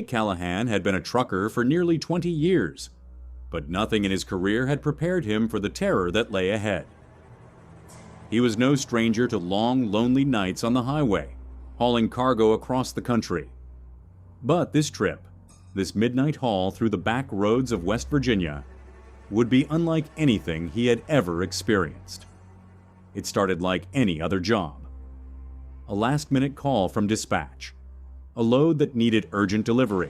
Jake Callahan had been a trucker for nearly 20 years, but nothing in his career had prepared him for the terror that lay ahead. He was no stranger to long, lonely nights on the highway, hauling cargo across the country. But this trip, this midnight haul through the back roads of West Virginia, would be unlike anything he had ever experienced. It started like any other job. A last-minute call from dispatch, a load that needed urgent delivery,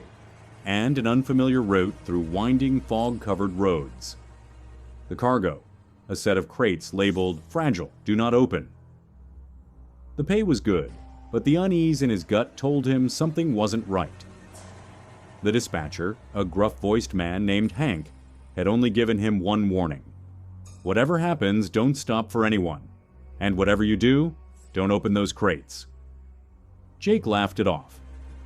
and an unfamiliar route through winding, fog-covered roads. The cargo, a set of crates labeled "Fragile, do not open." The pay was good, but the unease in his gut told him something wasn't right. The dispatcher, a gruff-voiced man named Hank, had only given him one warning. Whatever happens, don't stop for anyone. And whatever you do, don't open those crates. Jake laughed it off.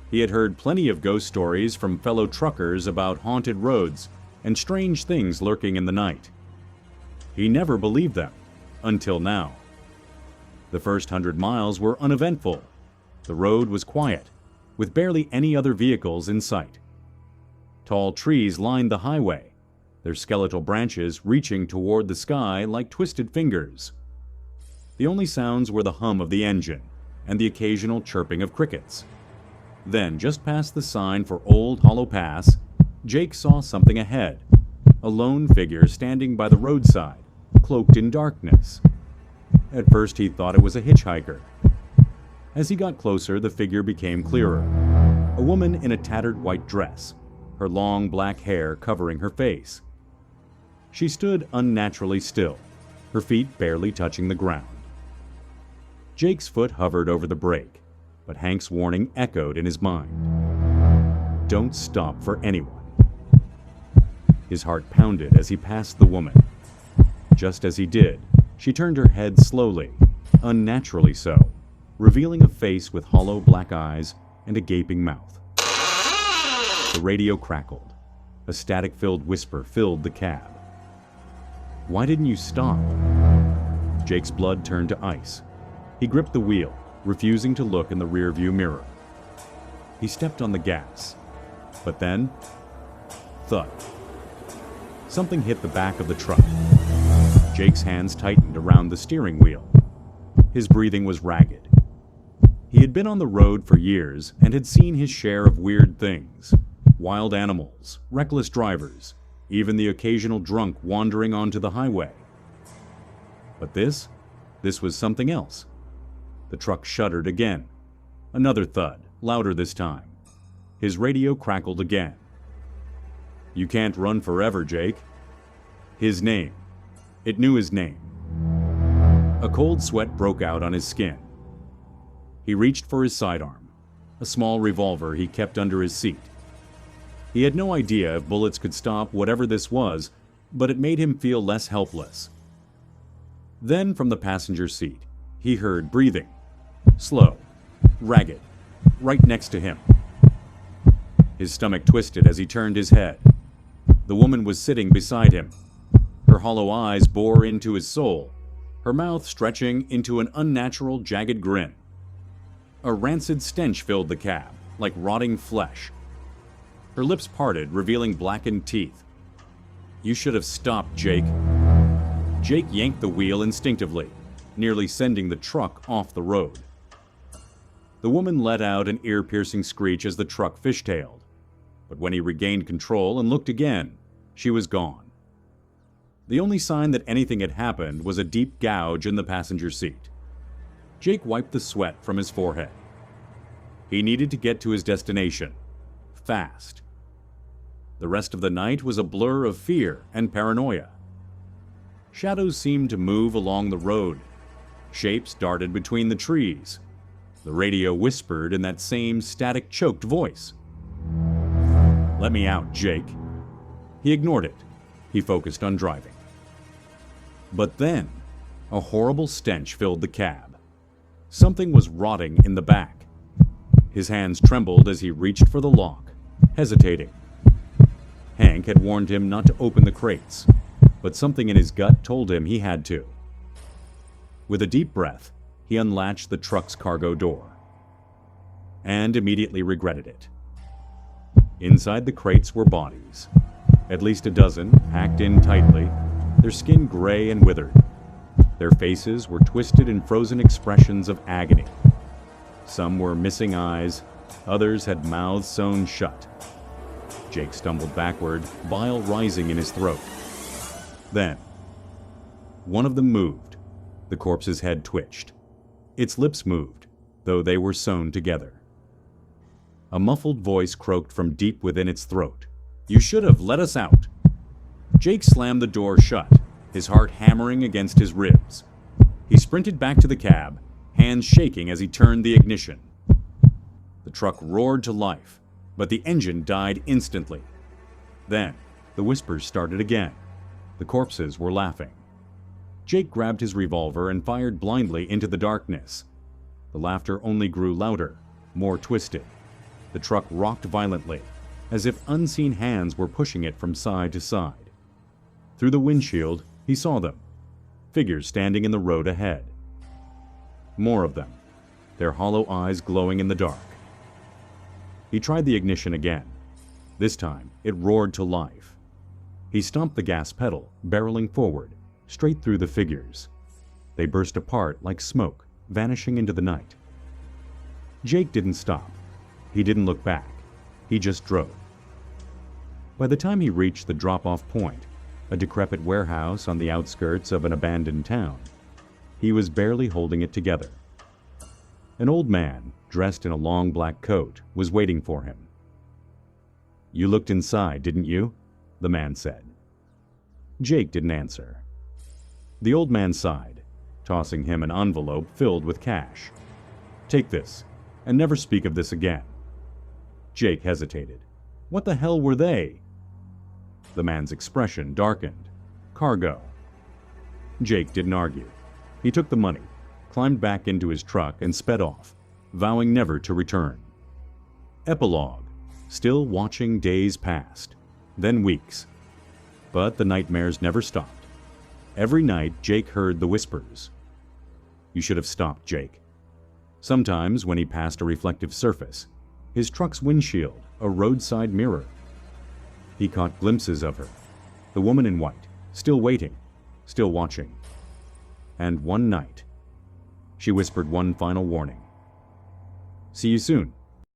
He had heard plenty of ghost stories from fellow truckers about haunted roads and strange things lurking in the night. He never believed them, until now. The first 100 miles were uneventful. The road was quiet, with barely any other vehicles in sight. Tall trees lined the highway, their skeletal branches reaching toward the sky like twisted fingers. The only sounds were the hum of the engine and the occasional chirping of crickets. Then, just past the sign for Old Hollow Pass, Jake saw something ahead, a lone figure standing by the roadside, cloaked in darkness. At first he thought it was a hitchhiker. As he got closer, the figure became clearer. A woman in a tattered white dress, her long black hair covering her face. She stood unnaturally still, her feet barely touching the ground. Jake's foot hovered over the brake, but Hank's warning echoed in his mind. Don't stop for anyone. His heart pounded as he passed the woman. Just as he did, she turned her head slowly, unnaturally so, revealing a face with hollow black eyes and a gaping mouth. The radio crackled. A static-filled whisper filled the cab. Why didn't you stop? Jake's blood turned to ice. He gripped the wheel, refusing to look in the rearview mirror. He stepped on the gas. But then, thud. Something hit the back of the truck. Jake's hands tightened around the steering wheel. His breathing was ragged. He had been on the road for years and had seen his share of weird things. Wild animals, reckless drivers, even the occasional drunk wandering onto the highway. But this was something else. The truck shuddered again. Another thud, louder this time. His radio crackled again. You can't run forever, Jake. His name. It knew his name. A cold sweat broke out on his skin. He reached for his sidearm, a small revolver he kept under his seat. He had no idea if bullets could stop whatever this was, but it made him feel less helpless. Then, from the passenger seat, he heard breathing. Slow, ragged, right next to him. His stomach twisted as he turned his head. The woman was sitting beside him. Her hollow eyes bore into his soul, her mouth stretching into an unnatural, jagged grin. A rancid stench filled the cab, like rotting flesh. Her lips parted, revealing blackened teeth. You should have stopped, Jake. Jake yanked the wheel instinctively, nearly sending the truck off the road. The woman let out an ear-piercing screech as the truck fishtailed, but when he regained control and looked again, she was gone. The only sign that anything had happened was a deep gouge in the passenger seat. Jake wiped the sweat from his forehead. He needed to get to his destination, fast. The rest of the night was a blur of fear and paranoia. Shadows seemed to move along the road. Shapes darted between the trees. The radio whispered in that same static, choked voice. Let me out, Jake. He ignored it. He focused on driving. But then, a horrible stench filled the cab. Something was rotting in the back. His hands trembled as he reached for the lock, hesitating. Hank had warned him not to open the crates, but something in his gut told him he had to. With a deep breath, he unlatched the truck's cargo door, and immediately regretted it. Inside the crates were bodies. At least a dozen, packed in tightly, their skin gray and withered. Their faces were twisted in frozen expressions of agony. Some were missing eyes, others had mouths sewn shut. Jake stumbled backward, bile rising in his throat. Then, one of them moved. The corpse's head twitched. Its lips moved, though they were sewn together. A muffled voice croaked from deep within its throat. "You should have let us out." Jake slammed the door shut, his heart hammering against his ribs. He sprinted back to the cab, hands shaking as he turned the ignition. The truck roared to life, but the engine died instantly. Then, the whispers started again. The corpses were laughing. Jake grabbed his revolver and fired blindly into the darkness. The laughter only grew louder, more twisted. The truck rocked violently, as if unseen hands were pushing it from side to side. Through the windshield, he saw them, figures standing in the road ahead. More of them, their hollow eyes glowing in the dark. He tried the ignition again. This time, it roared to life. He stomped the gas pedal, barreling forward, straight through the figures. They burst apart like smoke, vanishing into the night. Jake didn't stop. He didn't look back. He just drove. By the time he reached the drop-off point, a decrepit warehouse on the outskirts of an abandoned town, he was barely holding it together. An old man, dressed in a long black coat, was waiting for him. "You looked inside, didn't you?" the man said. Jake didn't answer. The old man sighed, tossing him an envelope filled with cash. "Take this, and never speak of this again." Jake hesitated. What the hell were they? The man's expression darkened. "Cargo." Jake didn't argue. He took the money, climbed back into his truck, and sped off, vowing never to return. Epilogue. Still watching days passed, then weeks. But the nightmares never stopped. Every night, Jake heard the whispers. "You should have stopped, Jake." Sometimes, when he passed a reflective surface, his truck's windshield, a roadside mirror, he caught glimpses of her, the woman in white, still waiting, still watching. And one night, she whispered one final warning. "See you soon."